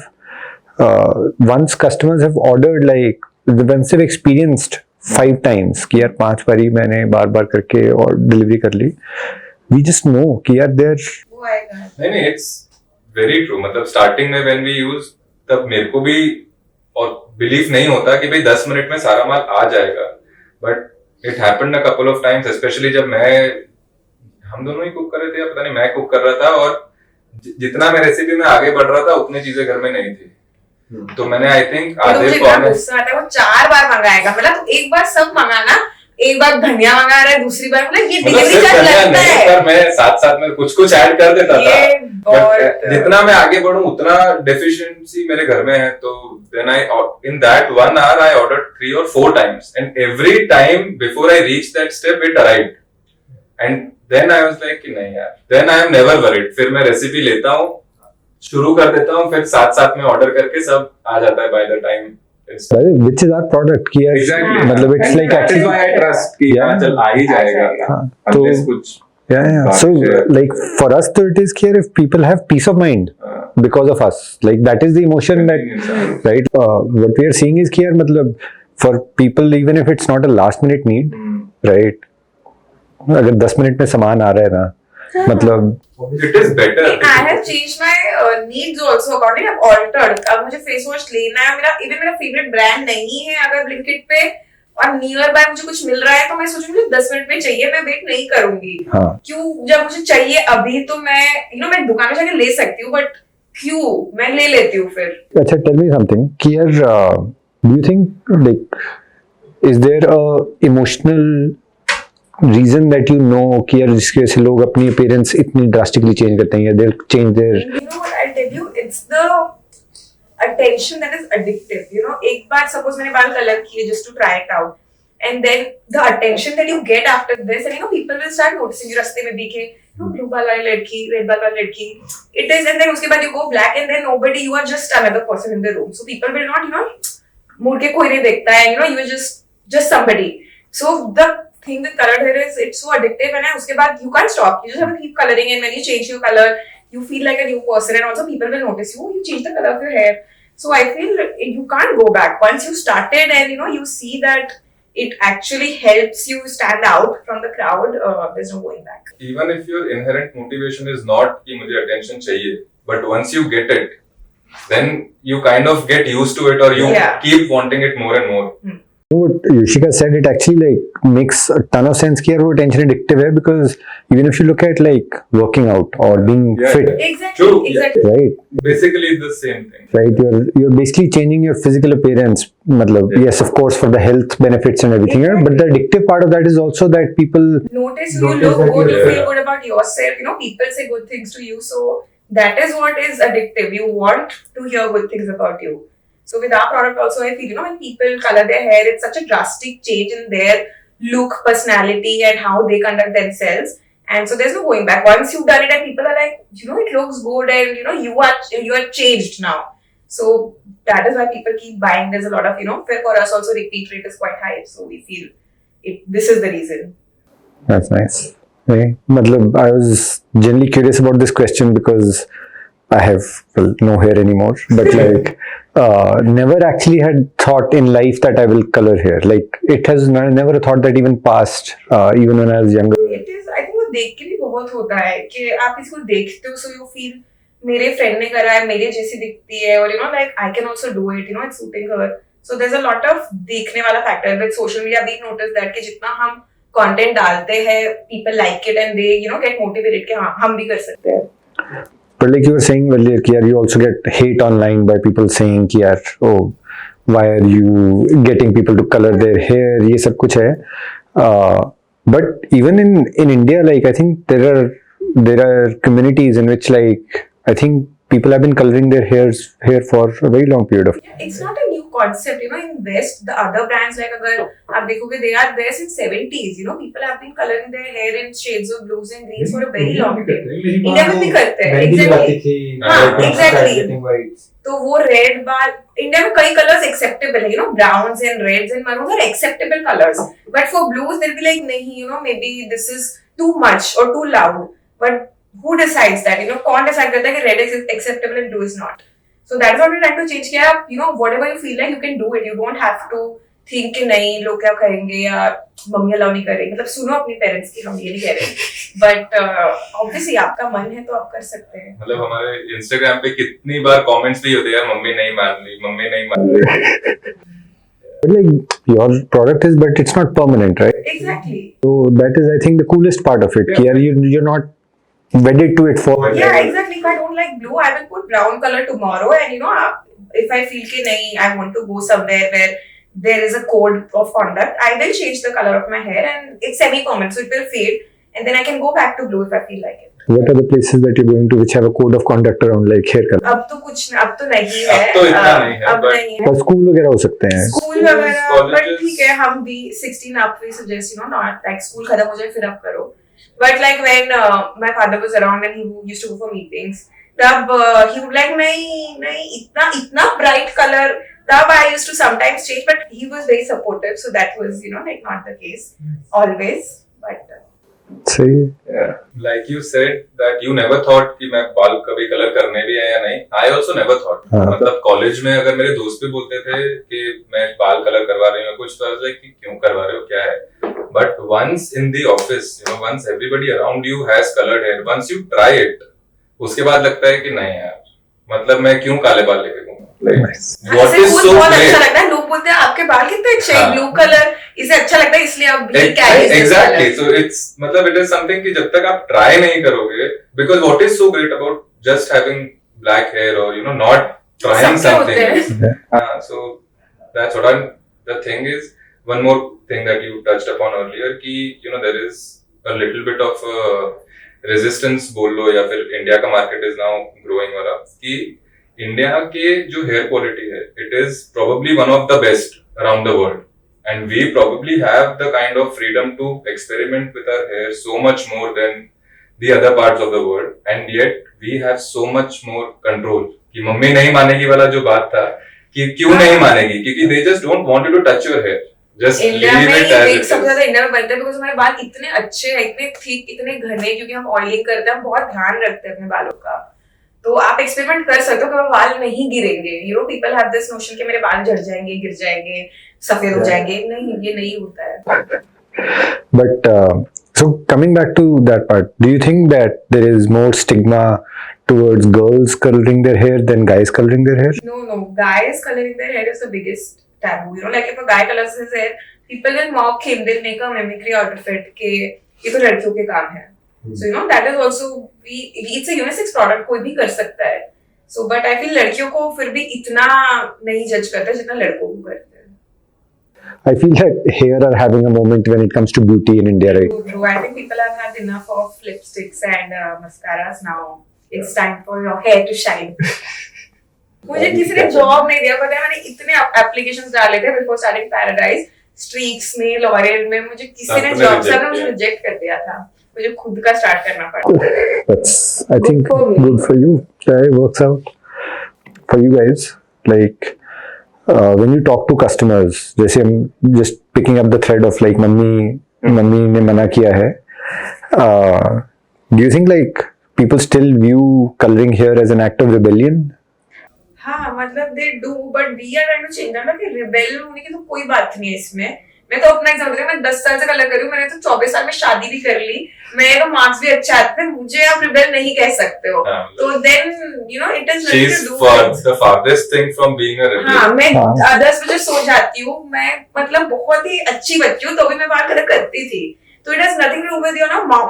once customers have ordered like once they've experienced 5 times कि यार 5 बारी मैंने बार करके और डिलीवरी कर ली, we just know कि यार they're
नहीं it's very true। मतलब स्टार्टिंग में when we use, तब मेरे को भी और बिलीव नहीं होता कि भाई 10 मिनट में सारा माल आ जाएगा, but it happened a couple of times, specially जब हम दोनों ही कुक कर रहे थे, या पता नहीं मैं कुक कर रहा था, और जितना मैं रेसिपी में आगे बढ़ रहा था उतनी चीजें घर में नहीं थी, तो मैंने आई थिंक आधे पौने
वो 4 बार मंगाएगा। मतलब एक बार सब मंगाना, एक बार धनिया मंगा रहा है, दूसरी बार मतलब ये डिलीवरी चार्ज लगता है, पर मैं साथ में कुछ ऐड कर देता था। बट जितना मैं आगे बढ़ूं उतना डेफिशिएंसी मेरे घर में है, तो then in that 1 hour I ordered 3 or 4 times, and every time before I reached that step it arrived, and
then I was like कि नहीं यार, then I am never worried. फिर मैं रेसिपी लेता हूँ, शुरू कर देता हूँ, फिर साथ साथ में ऑर्डर करके सब आ जाता है by the time.
Which is our product कि यार
Exactly.
मतलब it's like
that is
actually
why I trust कि
Yeah.
हाँ चल आ ही जाएगा।
हाँ, तो
Unless कुछ
yeah. So like for us, though, it is clear if people have peace of mind because of us. Like that is the emotion that right. What we are seeing is कि यार मतलब for people even if it's not a last minute need, right? अगर 10 minute में सामान आ रहा है ना, मतलब
it is better.
I have changed my needs also according. I've altered. अब मुझे फेस वॉश लेना है, मेरा फेवरेट ब्रांड नहीं है अगर ब्लिंकिट पे और नियर बाय मुझे कुछ मिल रहा है तो मैं सोचूंगी मुझे 10 मिनट में चाहिए, मैं वेट नहीं करूंगी।
हाँ.
क्यों? जब मुझे चाहिए अभी तो मैं मैं दुकान में जाके ले सकती हूँ, बट क्यों मैं ले लेती हूँ फिर।
अच्छा, tell me something कि यार do you think like is there a emotional reason that you know कि यार जिसकी वजह से लोग अपनी appearance इतनी drastically change करते हैं या they'll change their
You know what I'll tell you, it's the attention that is addictive. एक बार suppose मैंने बाल कलर किए just to try it out, and then the attention that you get after this, and people will start noticing you रास्ते में दिखे blue बाल वाली लड़की, red बाल वाली लड़की, it is, and then उसके बाद you go black and then nobody, you are just another person in the room, so people will not मुड़ के कोई नहीं देखता है, you are just somebody. So the thing with colored hair is it's so addictive, and उसके बाद you can't stop. You just have to keep coloring, and when you change your color, you feel like a new person, and also people will notice you. You change the color of your hair, so I feel you can't go back. Once you started, and you see that it actually helps you stand out from the crowd. There's no going back.
Even if your inherent motivation is not कि मुझे attention चाहिए, but once you get it, then you kind of get used to it, or you keep wanting it more and more.
What Yushika said, it actually like makes a ton of sense कि यार वो attention addictive है, because even if you look at like working out or being fit,
Exactly.
True.
Exactly.
right,
Basically the same thing.
right, you're basically changing your physical appearance. मतलब yes, of course, for the health benefits and everything, but the addictive part of that is also that people
Notice you look good, you feel good about yourself. People say good things to you, so that is what is addictive. You want to hear good things about you. So with our product also, I feel, when people color their hair, it's such a drastic change in their look, personality, and how they conduct themselves. And so there's no going back. Once you've done it and people are like, it looks good, and you are changed now. So that is why people keep buying. There's a lot of, for us also repeat rate is quite high. So we feel this is the reason.
That's nice. Okay. मतलब I was genuinely curious about this question because I have no hair anymore, but like never actually had thought in life that I will color hair. Like it has never a thought that even passed, even when I was younger.
It is, I think वो देख के भी बहुत होता है कि आप किसी को देखते हो, so you feel मेरे friend ने करा है, मेरे जैसी दिखती है, और like I can also do it, it's suiting her. So there's a lot of देखने वाला factor with social media. We notice that कि जितना हम content डालते हैं, people like it and they get motivated कि हाँ हम भी कर सकते हैं.
But like you were saying earlier, कि यार you also get hate online by people saying कि यार why are you getting people to color their hair, ये सब कुछ है. But even in India, like I think there are communities in which like I think people have been coloring their hair for a very long period of time.
Yeah, it's not a new concept. In West, the other brands like अगर आप देखोगे, they are there since 70s. People have been coloring their hair in shades of blues and greens for a very long time. India में भी करते हैं. Exactly. हाँ, exactly. तो वो red बाल इंडिया में कई colors acceptable है. Browns and reds and maroons are acceptable colors. But for blues, they'll be like नहीं, maybe this is too much or too loud. But who decides that? कौन decide करता है कि red is acceptable and blue is not? So that's what we're trying to change. कि whatever you feel like, you can do it. You don't have to think कि नहीं लोग क्या कहेंगे या मम्मी अलाउ नहीं करेंगे. मतलब सुनो अपने पेरेंट्स की, हम ये नहीं कह रहे. But obviously आपका मन है तो आप कर सकते हैं.
मतलब हमारे Instagram पे कितनी बार comments भी होते हैं, यार मम्मी नहीं मान रही.
But like your product is, but it's not permanent, right?
Exactly.
So that is, I think, the coolest part of it. Yeah. You're not wedded to it for.
Yeah, exactly. If I don't like blue, I will put brown color tomorrow, and if I feel कि नहीं, I want to go somewhere where there is a code of conduct, I will change the color of my hair, and it's semi-permanent, so it will fade, and then I can go back to blue if I feel like it.
What are the places that you're going to which have a code of conduct around like hair color?
अब तो नहीं है.
अब तो इतना नहीं है.
अब नहीं है.
पर स्कूल वगैरह हो सकते हैं.
स्कूल वगैरह, but ठीक है, हम भी 16 आप भी suggest not like स्कूल खत्म हो जाए फिर आप करो. But like when my father was around and he used to go for meetings, तब he would like नहीं इतना bright color. तब I used to sometimes change, but he was very supportive, so that was like not the case always, but.
सही है.
Yeah. Like you said that you never thought कि मैं बाल कभी colour करने भी है या नहीं. I also never thought. मतलब कॉलेज में अगर मेरे दोस्त भी बोलते थे कि मैं बाल कलर करवा रही हूँ कुछ, तो I was like कि क्यों करवा रहे हो, क्या है. But once in the office, once everybody around you has colored hair, once you try it, उसके बाद लगता है कि नहीं यार, मतलब मैं क्यों काले बाल लेके घूमूं. What is so
बहुत
great.
अच्छा लगता है. लोग बोलते हैं आपके बाल कितने अच्छे हैं, ब्लू कलर इसे अच्छा लगता है इसलिए आप भी कैरी.
Exactly. So it's मतलब it is something कि जब तक आप try नहीं करोगे, because what is so great about just having black hair or not trying something. So that's what the thing is. One more thing that you touched upon earlier कि there is a little bit of resistance बोल लो या फिर India का market is now growing वाला कि India के जो hair quality है, it is probably one of the best around the world. And we probably have the kind of freedom to experiment with our hair so much more than the other parts of the world. And yet we have so much more control. कि mummy नहीं मानेगी वाला जो बात था कि क्यों नहीं मानेगी, क्योंकि they just don't want you to touch your hair. Just
India
leave
में
it as it
सबसे ज्यादा
is.
इंडिया में बनता है बिकॉज हमारे बाल इतने अच्छे हैं, इतने थिक, इतने घने, क्योंकि हम ऑयलिंग करते हैं, हम बहुत ध्यान रखते हैं अपने बालों का. तो आप एक्सपेरिमेंट कर सकते हो कि बाल नहीं गिरेंगे. पीपल हैव दिस नोशन कि मेरे बाल झड़ जाएंगे, गिर जाएंगे, सफेद हो जाएंगे. नहीं, ये नहीं होता है.
But so coming back to that part, do you think that there is more stigma towards girls coloring their hair than guys coloring their hair?
No. Guys coloring their hair is the biggest taboo. Like if a guy colors his hair, people will mock him. They'll make a mimicry out of it कि ये तो लड़कियों के काम है. So that is also it's a unisex product, कोई भी कर सकता है. So but I feel लड़कियों को फिर भी इतना नहीं जज करते जितना लड़कों को करते हैं.
I feel that hair are having a moment when it comes to beauty in India, right?
True. I think people have had enough of lipsticks and mascaras now. It's time for your hair to shine. मुझे किसी ने job नहीं दिया, पता है. मैंने इतने applications डाले थे before starting Paradyes, Streaks में, L'Oreal में, मुझे किसी ने जॉब से मुझे रिजेक्ट कर दिया था. मुझे खुद का स्टार्ट करना पड़ा.
That's, I think, good for you. It works out for you guys. Like when you talk to customers, जैसे हम just picking up the thread of like mummy ने मना किया है. Do you think like people still view coloring hair as an act of rebellion?
हाँ, मतलब they do, but we are trying to change that. कि rebel होने की तो कोई बात नहीं है इसमें. मैं तो अपना एग्जांपल दूं, मैं 10 साल से कलर कर रही हूँ, मैंने तो 24 साल में शादी भी कर ली, मेरे तो मार्क्स भी अच्छे आते हैं, मुझे आप रिबेल नहीं कह सकते हो. तो then it is nothing to do with
the farthest thing from being a rebel.
हाँ, मैं 10 बजे सो जाती हूँ, मैं मतलब बहुत ही अच्छी बच्ची हूँ, तो भी मैं बाल कलर करती थी. तो it has nothing to do with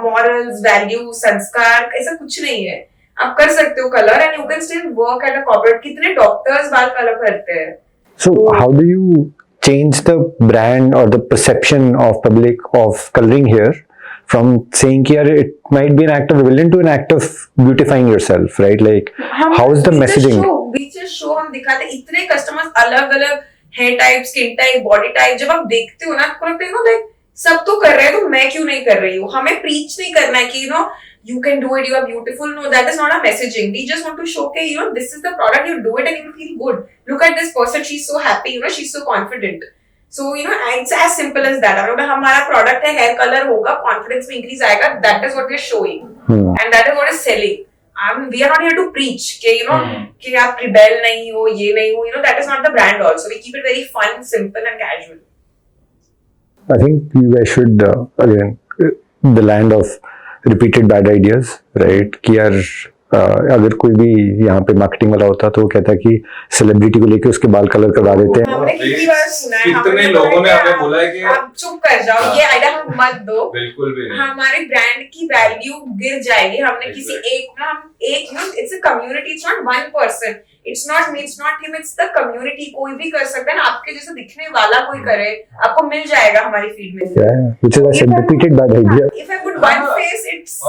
morals, values, संस्कार, ऐसा कुछ नहीं है. आप कर सकते हो colour and you can still work at a corporate. कितने डॉक्टर्स बाल कलर करते हैं.
So how do you change the brand or the perception of public of coloring hair from saying कि यार it might be an act of rebellion to an act of beautifying yourself, right? Like how is the messaging?
We just show हम दिखाते हैं. इतने customers अलग अलग hair type, skin type, body type, जब आप देखते हो ना आपको लगता है लाइक सब तो कर रहे हैं तो मैं क्यों नहीं कर रही हूँ. हमें प्रीच नहीं करना है कि you can do it, you are beautiful. No, that is not our messaging. We just want to show कि this is the product, you do it and you will feel good. Look at this person, she's so happy, she's so confident. So it's as simple as that. अगर हमारा product है, hair color होगा, confidence में increase आएगा, that is what we are showing. And that is what is selling. We are not here to preach कि आप rebel नहीं हो, ये नहीं हो. That is not the brand also. We keep it very fun, simple and casual.
I think you guys should again the land of repeated bad ideas, right? कि यार अगर कोई भी यहाँ पे मार्केटिंग वाला होता तो वो कहता कि सेलिब्रिटी को लेके उसके बाल कलर करवा देते हैं.
हमने कितनी बार सुना है,
कितने लोगों ने हमें बोला है कि
आप चुप कर जाओ, ये आइडिया हम मत दो.
बिल्कुल भी नहीं.
हमारे ब्रांड की वैल्यू गिर जाएगी. हमने किसी एक it's a community, it's not one person, it's not me, it's not him, it's the community. कोई भी कर सकता है ना, आपके जैसे दिखने वाला कोई करे, आपको मिल जाएगा हमारी फील्ड में.
which is a repeated bad idea.
If I put one face, it's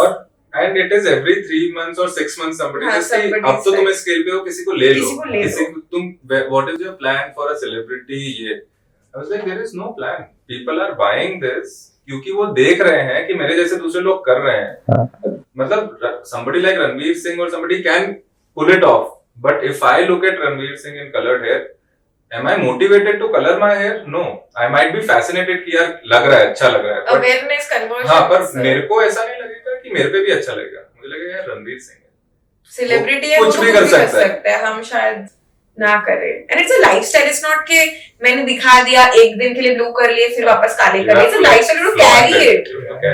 and it is every 3 months or 6 months somebody says कि अब तो तुम स्केल पे हो, किसी को ले लो, किसी को तुम what is your plan for a celebrity. ये I was like there is no plan. People are buying this क्योंकि वो देख रहे हैं कि मेरे जैसे दूसरे लोग कर रहे हैं. मतलब somebody like Ranveer Singh or somebody can pull it off, but if I look at Ranveer Singh in colored hair, am I motivated to color my hair? No, I might be fascinated कि यार लग रहा है, अच्छा लग रहा है.
Awareness conversion.
हाँ, पर मेरे को ऐसा नहीं लगेगा कि मेरे पे भी अच्छा लगेगा. मुझे लगेगा यार रणवीर सिंह है,
सेलिब्रिटी है,
कुछ भी कर सकता
है. हम शायद ना करें. And it's a lifestyle. It's not कि मैंने दिखा दिया एक दिन के लिए ब्लू कर लिए फिर वापस काले कर लिए. It's a lifestyle. You carry it.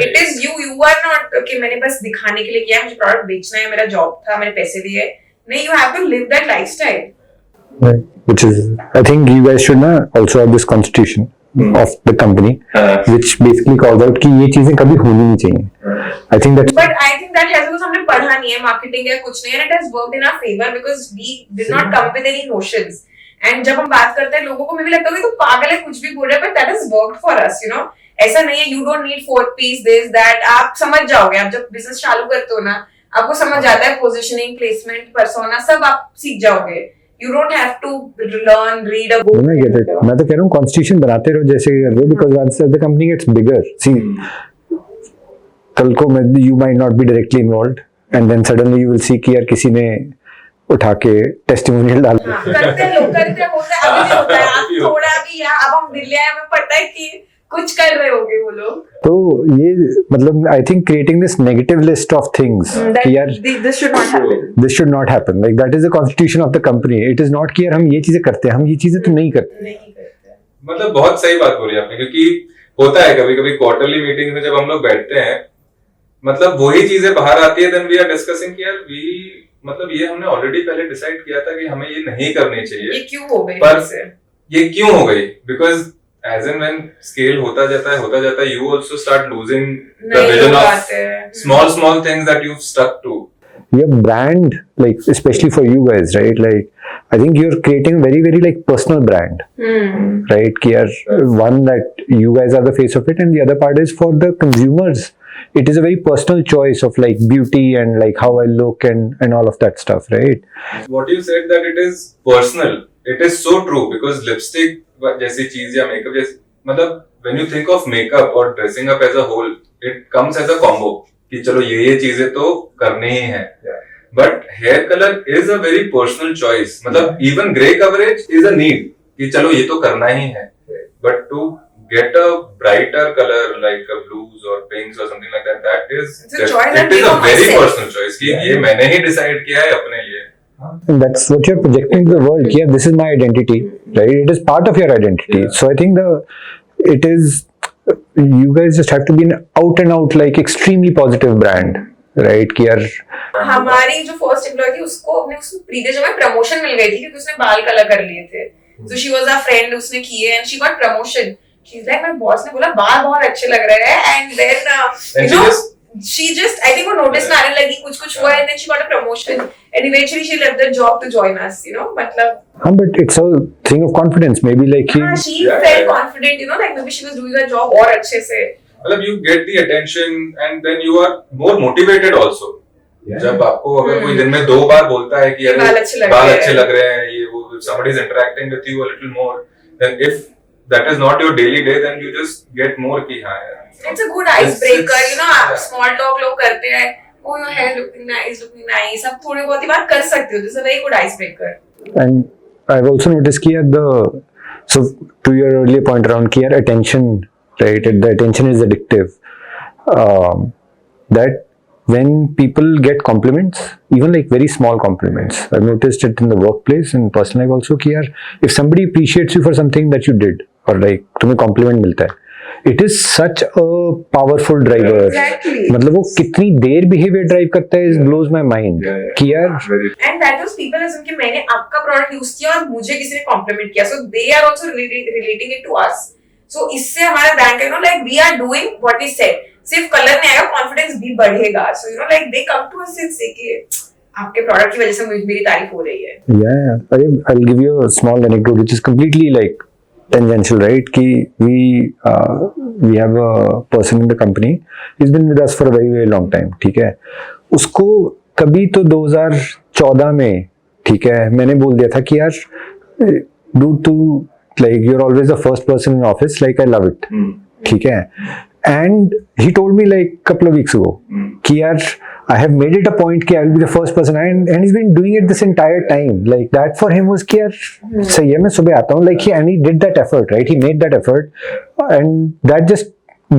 It is you are not कि मैंने बस दिखाने के लिए किया, मुझे प्रोडक्ट बेचना है, मेरा जॉब था, मैंने पैसे दिए. नहीं, you have to live that lifestyle.
Right. Which is, I think you guys should also have this constitution of the company, which basically calls out कि ये चीजें कभी होनी नहीं चाहिए. I think that's.
But I think that has because हमने पढ़ा नहीं है marketing या कुछ नहीं, and it has worked in our favor because we did not come with any notions. And जब हम बात करते हैं लोगों को, मुझे लगता है कि तू पागल है, कुछ भी बोल रहा है, but that has worked for us, you know. ऐसा नहीं है, you don't need fourth piece, this, that. आप समझ जाओगे, आप जब business चालू करते हो ना, आपको समझ आता है पोजीशनिंग, प्लेसमेंट, पर्सोना, सब आप सीख जाओगे. You don't have to learn, read a book.
I get it. मैं तो कह रहा हूँ कॉन्स्टिट्यूशन बनाते रहो जैसे कर रहे हो, because once the company gets bigger, see, कल को you might not be directly involved, and then suddenly you will see कि यार किसी ने उठा के टेस्टिमोनियल डाल दिया.
करते हैं लोग, करते हैं, होता है, अभी भी होता है. आप थोड़ा भी या अब हम दिल्ली आए, हमें पता है कि कुछ कर रहे होंगे वो लोग.
तो ये मतलब I think creating this negative list of things कि यार
this should not happen.
This should not happen, like that is the constitution of the company. It is not कि यार हम ये चीजें करते हैं, हम ये चीजें तो नहीं करते.
मतलब बहुत सही बात बोली आपने, क्योंकि होता है कभी कभी क्वार्टरली मीटिंग में जब हम लोग बैठते हैं, मतलब वही चीजें बाहर आती है, देन वी आर डिस्कसिंग कि यार मतलब ये हमने ऑलरेडी पहले डिसाइड किया था कि हमें ये नहीं करनी चाहिए.
ये क्यों हो गई?
पर ये क्यों हो गई? Because as and when scale होता जाता है, you also start losing the vision of small things that you've stuck to.
Your brand, like especially for you guys, right? Like I think you're creating a very, very like personal brand, right? कि यार one that you guys are the face of it, and the other part is for the consumers. It is a very personal choice of like beauty and like how I look and all of that stuff, right?
What you said that it is personal, it is so true, because lipstick जैसी चीज या makeup जैसी, मतलब when you think of makeup और dressing up as a whole, it comes as a combo कि चलो ये चीजें तो करनी ही है. But hair color is a very personal choice. मतलब even gray coverage is a need कि चलो ये तो करना ही है. But to get a brighter color like a blues or pinks or something like that, that is it is a very personal choice कि ये मैंने ही decide किया है अपने लिए.
And that's what you're projecting to the world. Yeah, this is my identity, right? It is part of your identity. Yeah. So I think it is, you guys just have to be an out and out like extremely positive brand, right? कि यार
हमारी जो first employ थी उसको अपने previous job में promotion मिल गई थी क्योंकि उसने बाल कलर कर लिए थे. So she was our friend, उसने किए and she got promotion. She's like, my boss ने बोला बाल बहुत अच्छे लग रहे हैं, and then you know she just I think वो notice में आने लगी, कुछ हुआ, and then she got a promotion and eventually she left the job to join us, you know. मतलब
but it's a thing of confidence, maybe like
she felt confident, you know, like maybe she was doing her job और अच्छे से.
मतलब you get the attention and then you are more motivated also. जब आपको अगर कोई दिन में 2 बार बोलता है कि
बाल अच्छे
लग रहे हैं, ये वो, somebody is interacting with you a little more, then if that is not your daily day, then you just get more कि हाँ यार.
It's a good icebreaker, you know. Small talk लोग करते हैं, oh your hair looking nice. आप थोड़ी बहुत ही बात कर सकते हो. This is a very good icebreaker.
And I've also noticed कि यार so to your earlier point around कि यार attention, right? The attention is addictive. That when people get compliments, even like very small compliments, I've noticed it in the workplace and personal life also कि यार if somebody appreciates you for something that you did or like तुम्हें compliment मिलता है, it is such a powerful driver.
Exactly.
मतलब वो कितनी देर behavior drive करता है, it blows my mind. कि यार
and that was people as उनके मैंने आपका प्रोडक्ट यूज किया और मुझे किसी ने कॉम्प्लीमेंट किया, so they are also relating it to us. So इससे हमारा ब्रांड का, you know, like we are doing what we said. सिर्फ कलर नहीं आएगा, कॉन्फिडेंस भी बढ़ेगा. So you know, like they come to us and say कि आपके प्रोडक्ट की वजह से मेरी तारीफ हो रही है.
Yeah, I'll give you a small anecdote which is completely like tangential, right? कि we have a person in the company, he's been with us for a very, very long time, ठीक है. उसको कभी तो 2014 में, ठीक है, मैंने बोल दिया था कि यार dude तू like you're always the first person in office, like I love it, ठीक है. And he told me like a couple of weeks ago कि यार I have made it a point कि I will be the first person, and he's been doing it this entire time. Like that for him was कि यार सही है मैं सुबह आता हूँ, like and he did that effort, right? He made that effort, and that just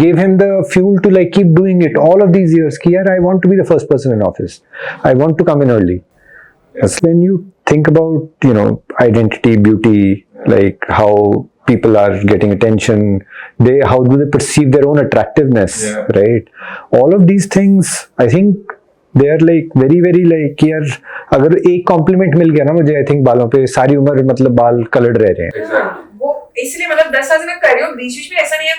gave him the fuel to like keep doing it all of these years. कि यार I want to be the first person in office. I want to come in early. Yes. When you think about identity, beauty, like how people are getting attention, how do they perceive their own attractiveness, right? All of these things, I think they are like very very like यार अगर एक complement मिल गया ना मुझे, I think बालों पे सारी उम्र मतलब बाल कलर्ड रह रहे हैं.
वो इसलिए मतलब 10 साल से मैं कर रही हूँ, बीच में ऐसा नहीं है.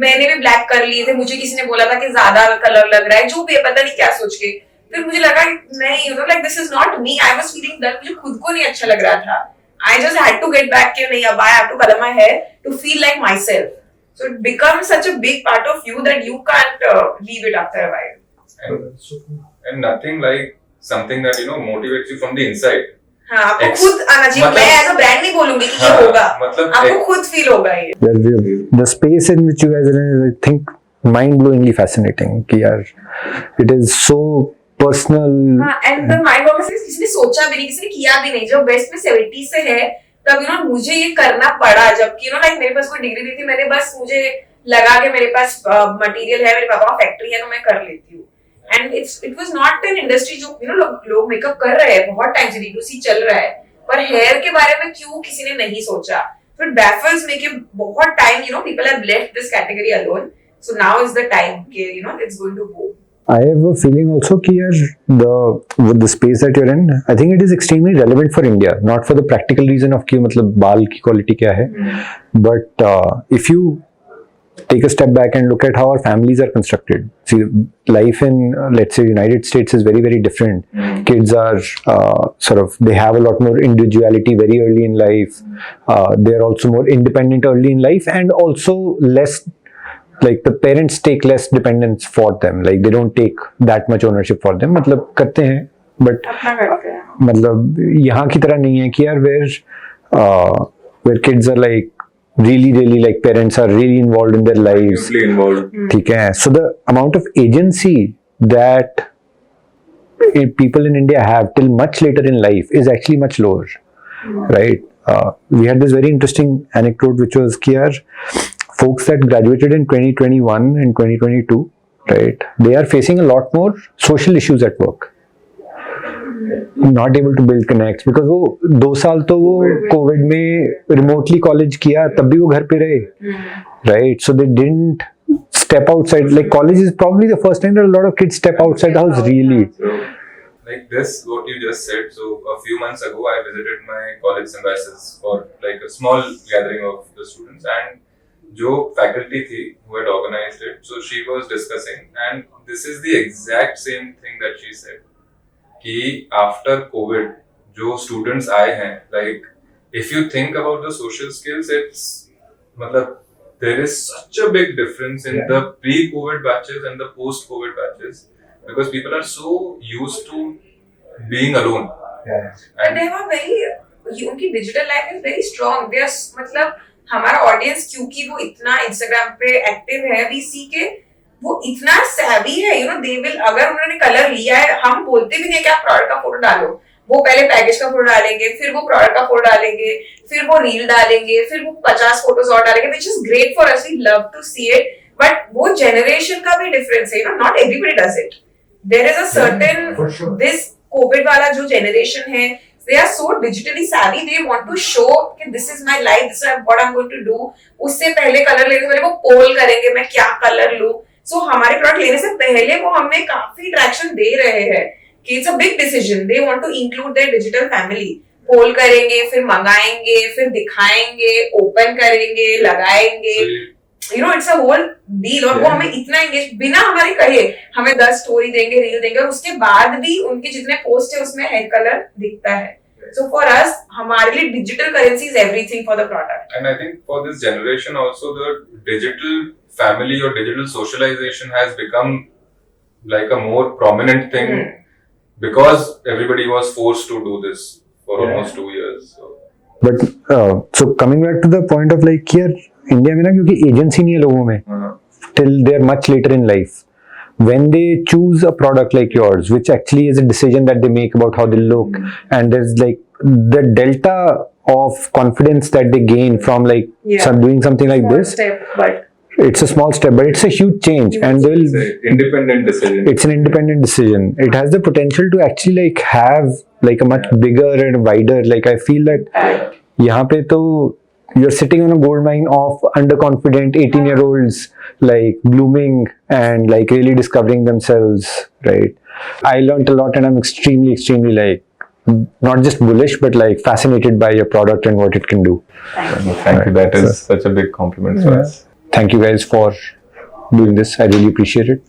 मैंने भी ब्लैक कर लिए थे, मुझे किसी ने बोला था कि ज्यादा कलर लग रहा है, जो भी है पता नहीं क्या सोच के. फिर मुझे लगा नहीं, like this is not me. I was feeling dull, मुझे खुद को नहीं अच्छा लग रहा था. I just had to get back कि नहीं, अब I have to color my hair to feel like myself. So it becomes such a big part of you that you can't leave it after a while.
And nothing like something that motivates you from the inside.
हाँ, आपको खुद आना चाहिए. मैं as a brand नहीं बोलूँगी कि ये होगा. आपको खुद feel होगा ये.
The space in which you guys are in, I think, mind-blowingly fascinating. कि यार, it is so personal.
हाँ, and the mind blowing is किसी ने सोचा भी नहीं, किसी ने किया भी नहीं. जब वेस्ट में 70 से है, तब मुझे ये करना पड़ा. जबकि लाइक मेरे पास कोई डिग्री नहीं थी, मैंने बस मुझे लगा कि मेरे पास मटेरियल है, मेरे पापा का फैक्ट्री है, तो मैं कर लेती हूँ. And it was not an industry जो लोग मेकअप कर रहे हैं बहुत टाइम से, D2C चल रहा है, पर हेयर के बारे में क्यों किसी ने नहीं सोचा. So it baffles me कि बहुत time people have left this category alone. So now is the time कि it's going to go.
I have a feeling also कि यार with the space that you're in, I think it is extremely relevant for India, not for the practical reason of कि मतलब बाल की quality क्या है, but if you take a step back and look at how our families are constructed. See, life in let's say United States is very very different. Kids are they have a lot more individuality very early in life. They are also more independent early in life, and also less. Like the parents take less dependence for them, like they don't take that much ownership for them. मतलब करते हैं, but मतलब यहाँ की तरह नहीं है कि यार where kids are like really like parents are really involved in their lives.
Deeply involved.
ठीक है. So the amount of agency that people in India have till much later in life is actually much lower, right? We had this very interesting anecdote which was कि यार folks that graduated in 2021 and 2022, right, they are facing a lot more social issues at work. Not able to build connects because वो 2 साल तो वो Covid में remotely college किया, तब भी वो घर पे रहे, right? So they didn't step outside. Like college is probably the first time that a lot of kids step outside the house really.
So, like this, what you just said. So a few months ago, I visited my college symbiosis for like a small gathering of the students, and जो faculty थी who had organized it, so she was discussing, and this is the exact same thing that she said कि after COVID जो students आए हैं, like if you think about the social skills, it's मतलब there is such a big difference in the pre-COVID batches and the post-COVID batches because people are so used to being alone.
And they were very, उनकी digital life is very strong. They are मतलब हमारा audience क्योंकि वो इतना Instagram पे active है, we सी के वो इतना savvy है, they will, अगर उन्होंने कलर लिया है, हम बोलते भी नहीं कि आप प्रोडक्ट का फोटो डालो, वो पहले पैकेज का फोटो डालेंगे, फिर वो प्रोडक्ट का फोटो डालेंगे, फिर वो रील डालेंगे, फिर वो 50 फोटोज और डालेंगे, which is great for us, we love to see it, but वो जनरेशन का भी डिफरेंस है, not everybody does it. There is a certain this COVID वाला जो जनरेशन है, they are so digitally savvy, they want to show कि this is my life, this is what I'm going to do. उससे पहले colour लेने से पहले वो पोल करेंगे मैं क्या कलर लूं. So हमारे प्रोडक्ट लेने से पहले वो हमें काफी ट्रैक्शन दे रहे हैं कि it's a big decision. They want to include their digital family. पोल करेंगे, फिर मंगाएंगे, फिर दिखाएंगे, ओपन करेंगे, लगाएंगे. It's a whole deal. और वो हमें इतना एंगेज बिना हमारे कहे हमें 10 स्टोरी देंगे, रील देंगे, और उसके बाद भी उनके जितने पोस्ट है उसमें हेयर कलर दिखता है. So for us, हमारे लिए digital currency is everything for the product.
And I think for this generation also the digital family or digital socialization has become like a more prominent thing because everybody was forced to do this for almost 2 years. So. But
so coming back to the point of like here India में ना क्योंकि agency नहीं है लोगों में, till they're much later in life. When they choose a product like yours, which actually is a decision that they make about how they look, and there's like the delta of confidence that they gain from like doing something like
Small
this.
step, but
It's a small step, but it's a huge change, and they'll.
It's an independent decision.
It's an independent decision. It has the potential to actually like have like a much bigger and wider. Like I feel that यहाँ पे तो you're sitting on a gold mine of underconfident 18-year-olds like blooming and like really discovering themselves, right? I learned a lot, and I'm extremely like not just bullish but like fascinated by your product and what it can do.
Thank you. That is such a big compliment for us.
Thank you guys for doing this. I really appreciate it.